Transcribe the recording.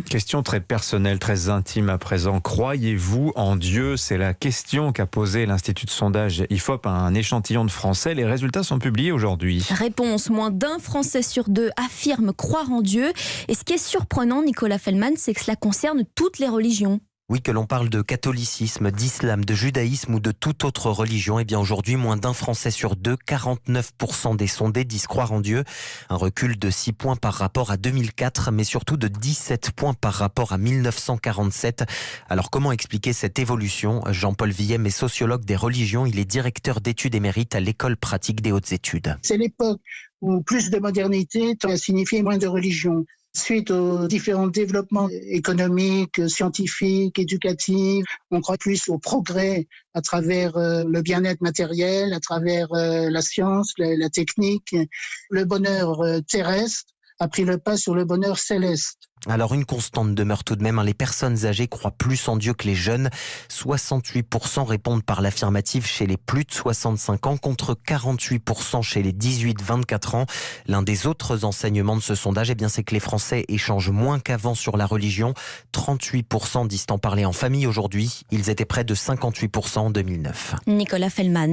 Question très personnelle, très intime à présent. Croyez-vous en Dieu? C'est la question qu'a posée l'Institut de sondage IFOP à un échantillon de Français. Les résultats sont publiés aujourd'hui. Réponse, moins d'un Français sur deux affirme croire en Dieu. Et ce qui est surprenant, Nicolas Fellman, c'est que cela concerne toutes les religions. Oui, que l'on parle de catholicisme, d'islam, de judaïsme ou de toute autre religion, eh bien aujourd'hui, moins d'un Français sur deux, 49% des sondés disent croire en Dieu. Un recul de 6 points par rapport à 2004, mais surtout de 17 points par rapport à 1947. Alors comment expliquer cette évolution? Jean-Paul Villem est sociologue des religions, il est directeur d'études émérite à l'École pratique des hautes études. C'est l'époque où plus de modernité a signifié moins de religion. Suite aux différents développements économiques, scientifiques, éducatifs, on croit plus au progrès à travers le bien-être matériel, à travers la science, la technique. Le bonheur terrestre a pris le pas sur le bonheur céleste. Alors une constante demeure tout de même, les personnes âgées croient plus en Dieu que les jeunes. 68% répondent par l'affirmative chez les plus de 65 ans contre 48% chez les 18-24 ans. L'un des autres enseignements de ce sondage, eh bien, c'est que les Français échangent moins qu'avant sur la religion. 38% disent en parler en famille aujourd'hui. Ils étaient près de 58% en 2009. Nicolas Fellman.